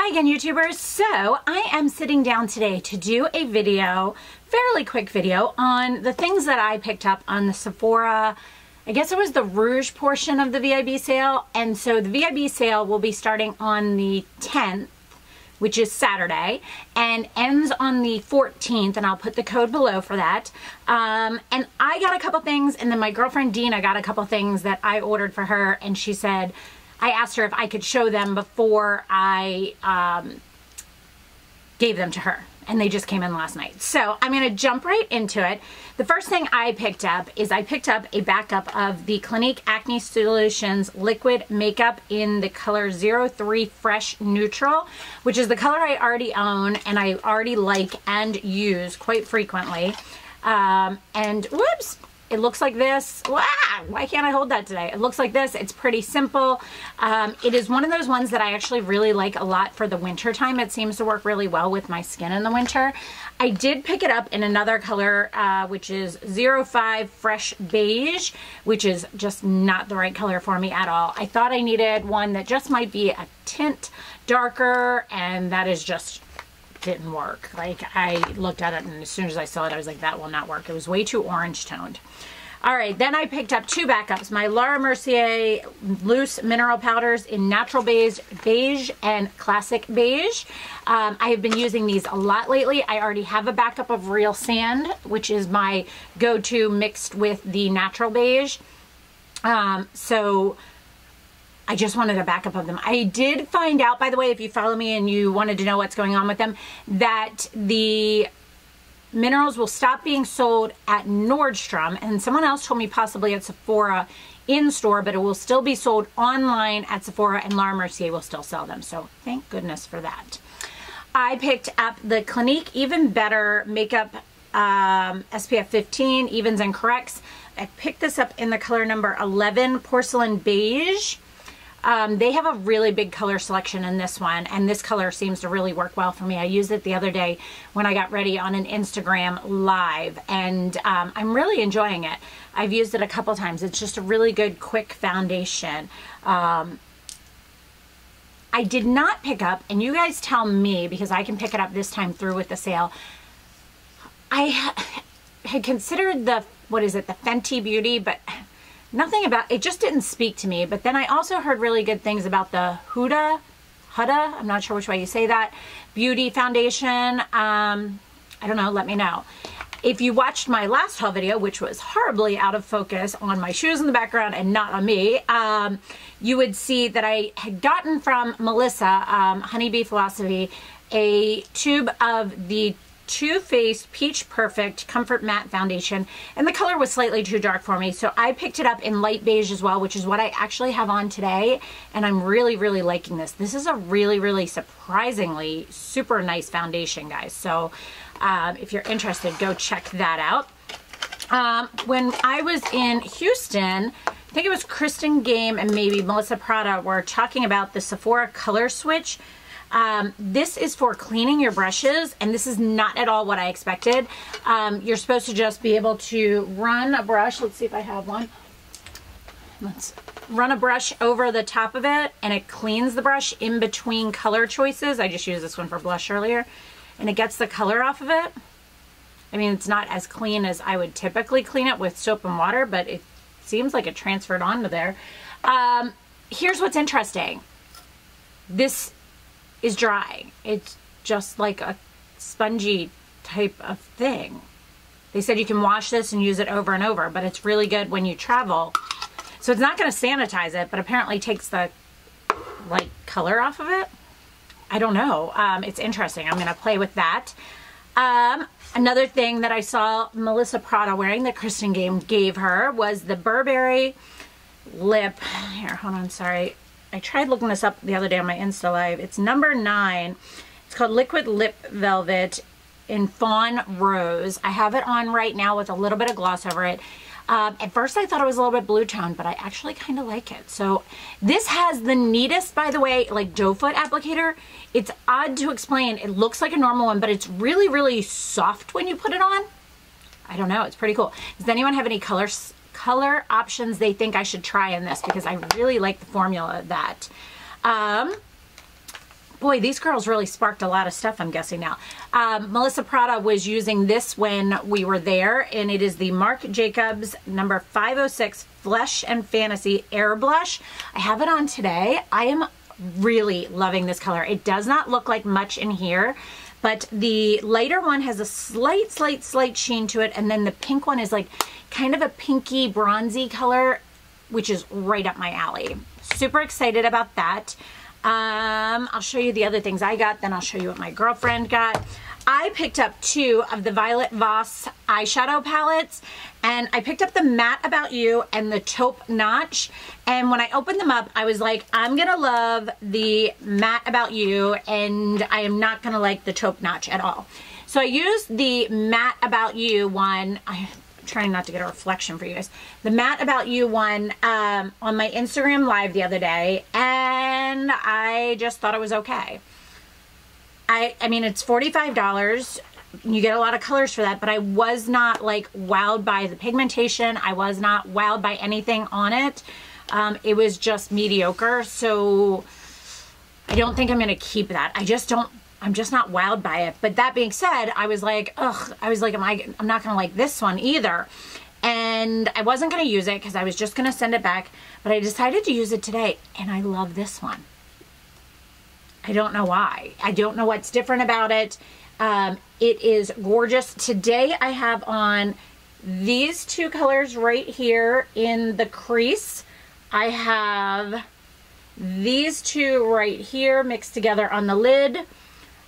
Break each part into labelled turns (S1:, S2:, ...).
S1: Hi again, YouTubers. So I am sitting down today to do a video, fairly quick video, on the things that I picked up on the Sephora. I guess it was the Rouge portion of the VIB sale. And so the VIB sale will be starting on the 10th, which is Saturday, and ends on the 14th, and I'll put the code below for that. And I got a couple things, and then my girlfriend Dina got a couple things that I ordered for her, and she said, I asked her if I could show them before I gave them to her, and they just came in last night. So I'm going to jump right into it. The first thing I picked up is I picked up a backup of the Clinique Acne Solutions liquid makeup in the color 03 Fresh Neutral, which is the color I already own and I already like and use quite frequently. And whoops, it looks like this. Wow, why can't I hold that today? It looks like this. It's pretty simple. It is one of those ones that I actually really like a lot for the winter time. It seems to work really well with my skin in the winter. I did pick it up in another color, which is 05 Fresh Beige, which is just not the right color for me at all. I thought I needed one that just might be a tint darker, and that is just didn't work. Like, I looked at it, and as soon as I saw it, I was like, that will not work. It was way too orange toned. All right, then I picked up two backups. My Laura Mercier loose mineral powders in natural beige and classic beige. I have been using these a lot lately. I already have a backup of Real Sand, which is my go-to mixed with the natural beige. So I just wanted a backup of them. I did find out, by the way, if you follow me and you wanted to know what's going on with them, that the minerals will stop being sold at Nordstrom, and someone else told me possibly at Sephora in store, but it will still be sold online at Sephora, and Laura Mercier will still sell them. So thank goodness for that. I picked up the Clinique Even Better Makeup SPF 15 Evens and Corrects. I picked this up in the color number 11 Porcelain Beige. They have a really big color selection in this one, and this color seems to really work well for me. I used it the other day when I got ready on an Instagram live, and I'm really enjoying it. I've used it a couple times. It's just a really good, quick foundation. I did not pick up, and you guys tell me, because I can pick it up this time through with the sale. I had considered the, what is it, the Fenty Beauty, but nothing about it, just didn't speak to me. But then I also heard really good things about the Huda, I'm not sure which way you say that, beauty foundation. I don't know, let me know. If you watched my last haul video, which was horribly out of focus on my shoes in the background and not on me, you would see that I had gotten from Melissa, Honeybee Philosophy, a tube of the Too Faced Peach Perfect Comfort Matte Foundation, and the color was slightly too dark for me, so I picked it up in light beige as well, which is what I actually have on today, and I'm really, really liking this. This is a really, really surprisingly super nice foundation, guys, so if you're interested, go check that out. When I was in Houston, I think it was Kristen Game and maybe Melissa Prada were talking about the Sephora color switch. This is for cleaning your brushes, and this is not at all what I expected. You're supposed to just be able to run a brush. Let's see if I have one. Let's run a brush over the top of it, and it cleans the brush in between color choices. I just used this one for blush earlier, and it gets the color off of it. I mean, it's not as clean as I would typically clean it with soap and water, but it seems like it transferred onto there. Here's what's interesting. This is dry. It's just like a spongy type of thing. They said you can wash this and use it over and over, but it's really good when you travel. So it's not going to sanitize it, but apparently takes the like color off of it. I don't know. It's interesting. I'm going to play with that. Another thing that I saw Melissa Prada wearing that Kristen Game gave her was the Burberry lip. Here, hold on, sorry. I tried looking this up the other day on my Insta Live. It's number 9. It's called Liquid Lip Velvet in Fawn Rose. I have it on right now with a little bit of gloss over it. At first I thought it was a little bit blue tone, but I actually kind of like it. So this has the neatest, by the way, like doe foot applicator. It's odd to explain. It looks like a normal one, but it's really, really soft when you put it on. I don't know. It's pretty cool. Does anyone have any color options they think I should try in this? Because I really like the formula of that. boy, these girls really sparked a lot of stuff, I'm guessing now. Melissa Prada was using this when we were there, and it is the Marc Jacobs number 506 Flesh and Fantasy Air Blush. I have it on today. I am really loving this color. It does not look like much in here, but the lighter one has a slight sheen to it, and then the pink one is like kind of a pinky bronzy color, which is right up my alley. Super excited about that. I'll show you the other things I got, then I'll show you what my girlfriend got. I picked up 2 of the Violet Voss eyeshadow palettes, and I picked up the Matte About You and the Taupe Notch, and when I opened them up, I was like, I'm gonna love the Matte About You, and I am not gonna like the Taupe Notch at all. So I used the Matte About You one. I'm trying not to get a reflection for you guys. The Matte About You one on my Instagram live the other day, and I just thought it was okay. I mean, it's $45. You get a lot of colors for that, but I was not like wowed by the pigmentation. I was not wowed by anything on it. It was just mediocre. So I don't think I'm going to keep that. I'm just not wowed by it. But that being said, I was like, ugh, I'm not going to like this one either. And I wasn't going to use it because I was just going to send it back, but I decided to use it today, and I love this one. I don't know why. I don't know what's different about it. It is gorgeous. Today I have on these 2 colors right here in the crease. I have these 2 right here mixed together on the lid.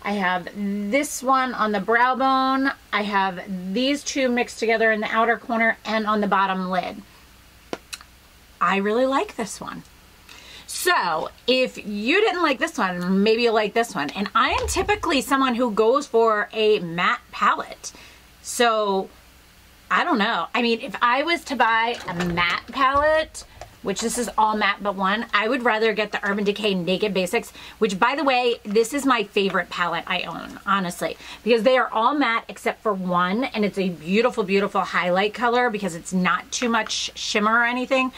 S1: I have this one on the brow bone. I have these 2 mixed together in the outer corner and on the bottom lid. I really like this one. So if you didn't like this one, maybe you'll like this one. And I am typically someone who goes for a matte palette. So I don't know. I mean, if I was to buy a matte palette, which this is all matte but one, I would rather get the Urban Decay Naked Basics, which, by the way, this is my favorite palette I own, honestly, because they are all matte except for one, and it's a beautiful, beautiful highlight color because it's not too much shimmer or anything.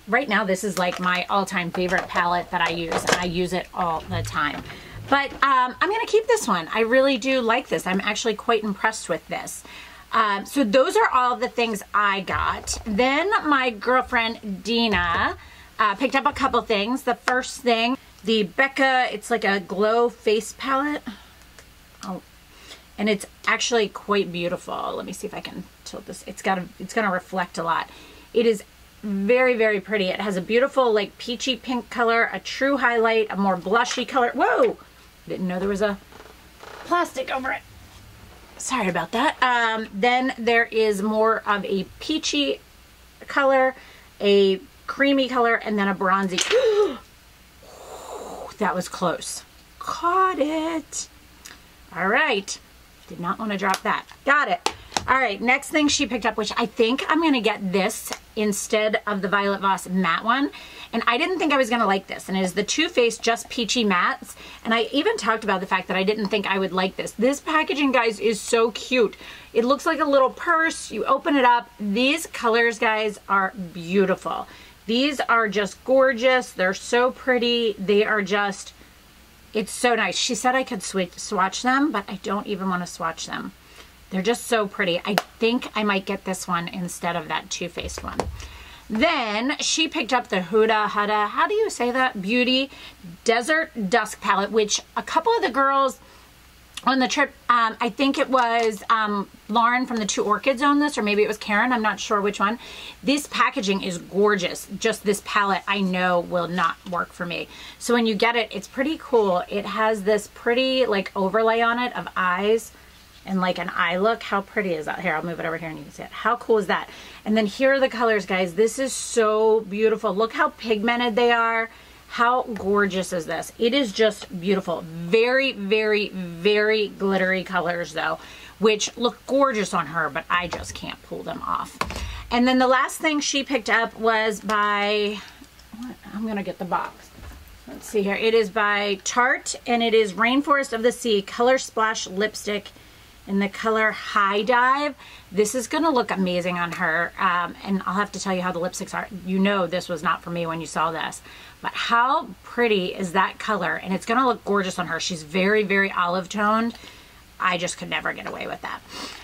S1: Right now, this is like my all-time favorite palette that I use, and I use it all the time. But I'm going to keep this one. I really do like this. I'm actually quite impressed with this. So those are all the things I got. Then my girlfriend, Dina, picked up a couple things. The first thing, the Becca, it's like a glow face palette. Oh, and it's actually quite beautiful. Let me see if I can tilt this. It's going to reflect a lot. It is very, very pretty. It has a beautiful like peachy pink color, a true highlight, a more blushy color. Whoa! Didn't know there was a plastic over it. Sorry about that. Then there is more of a peachy color, a creamy color, and then a bronzy. That was close. Caught it. All right. Did not want to drop that. Got it. All right, next thing she picked up, which I think I'm going to get this instead of the Violet Voss matte one. And I didn't think I was going to like this. And it is the Too Faced Just Peachy Mattes. And I even talked about the fact that I didn't think I would like this. This packaging, guys, is so cute. It looks like a little purse. You open it up. These colors, guys, are beautiful. These are just gorgeous. They're so pretty. They are just, it's so nice. She said I could swatch them, but I don't even want to swatch them. They're just so pretty. I think I might get this one instead of that Too Faced one. Then she picked up the Huda, how do you say that? Beauty Desert Dusk palette, which a couple of the girls on the trip, I think it was Lauren from the Two Orchids owned this, or maybe it was Karen, I'm not sure which one. This packaging is gorgeous. Just this palette I know will not work for me. So when you get it, it's pretty cool. It has this pretty like overlay on it of eyes and like an eye look. How pretty is that? Here, I'll move it over here and you can see it. How cool is that? And then here are the colors, guys. This is so beautiful. Look how pigmented they are. How gorgeous is this? It is just beautiful. Very, very, very glittery colors though, which look gorgeous on her, but I just can't pull them off. And then the last thing she picked up was by, I'm gonna get the box. Let's see here. It is by Tarte, and it is Rainforest of the Sea Color Splash Lipstick in the color High Dive. This is going to look amazing on her, and I'll have to tell you how the lipsticks are. You know this was not for me when you saw this, but how pretty is that color? And it's going to look gorgeous on her. She's very, very olive toned. I just could never get away with that.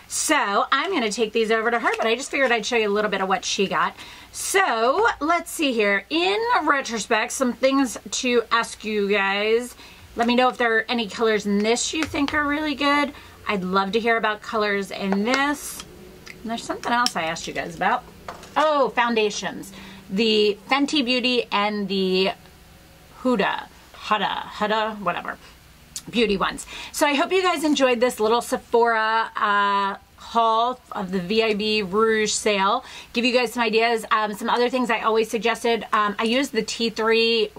S1: So I'm going to take these over to her, but I just figured I'd show you a little bit of what she got. So let's see here. In retrospect, some things to ask you guys. Let me know if there are any colors in this you think are really good. I'd love to hear about colors in this. And there's something else I asked you guys about. Oh, foundations. The Fenty Beauty and the Huda, whatever, beauty ones. So I hope you guys enjoyed this little Sephora haul of the VIB Rouge sale. Give you guys some ideas. Some other things I always suggested. I used the T3,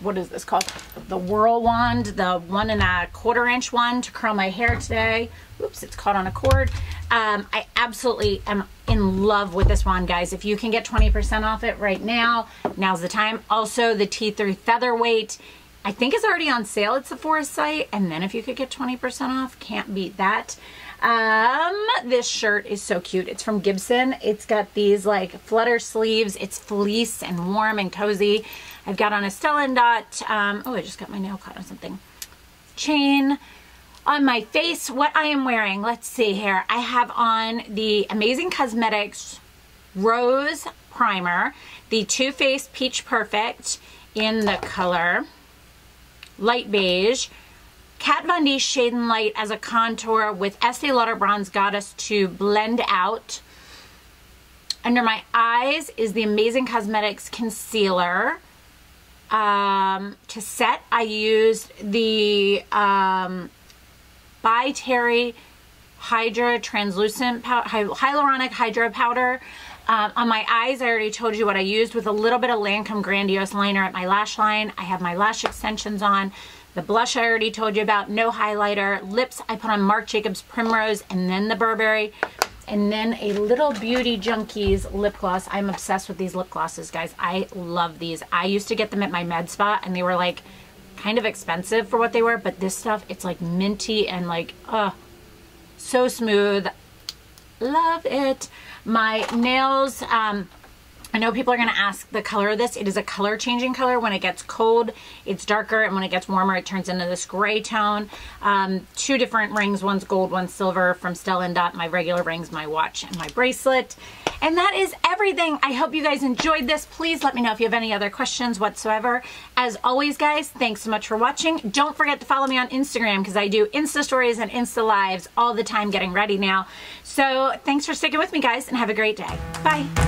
S1: what is this called? The Whirl Wand, the 1 1/4 inch one to curl my hair today. Oops, it's caught on a cord. I absolutely am in love with this wand, guys. If you can get 20% off it right now, now's the time. Also, the T3 Featherweight, I think is already on sale at Sephora's site. And then if you could get 20% off, can't beat that. This shirt is so cute. It's from Gibson. It's got these like flutter sleeves. It's fleece and warm and cozy. I've got on a Stella & Dot, oh, I just got my nail caught on something, chain. On my face, what I am wearing, let's see here. I have on the Amazing Cosmetics Rose Primer, the Too Faced Peach Perfect in the color light beige, Kat Von D Shade and Light as a contour with Estee Lauder Bronze Goddess to blend out. Under my eyes is the Amazing Cosmetics Concealer. To set, I used the by Terry Hydra Translucent Hyaluronic Hydra Powder. On my eyes, I already told you what I used with a little bit of Lancome Grandiose Liner at my lash line. I have my lash extensions on. The blush I already told you about, no highlighter. Lips, I put on Marc Jacobs Primrose and then the Burberry. And then a Little Beauty Junkies lip gloss. I'm obsessed with these lip glosses, guys. I love these. I used to get them at my med spa and they were like kind of expensive for what they were, but this stuff, it's like minty and like, so smooth. Love it. My nails, I know people are going to ask the color of this. It is a color changing color. When it gets cold, it's darker, and when it gets warmer, it turns into this gray tone. 2 different rings. One's gold, one's silver from Stella & Dot. My regular rings, my watch, and my bracelet. And that is everything. I hope you guys enjoyed this. Please let me know if you have any other questions whatsoever. As always, guys, thanks so much for watching. Don't forget to follow me on Instagram because I do Insta stories and Insta lives all the time getting ready now. So thanks for sticking with me, guys, and have a great day. Bye.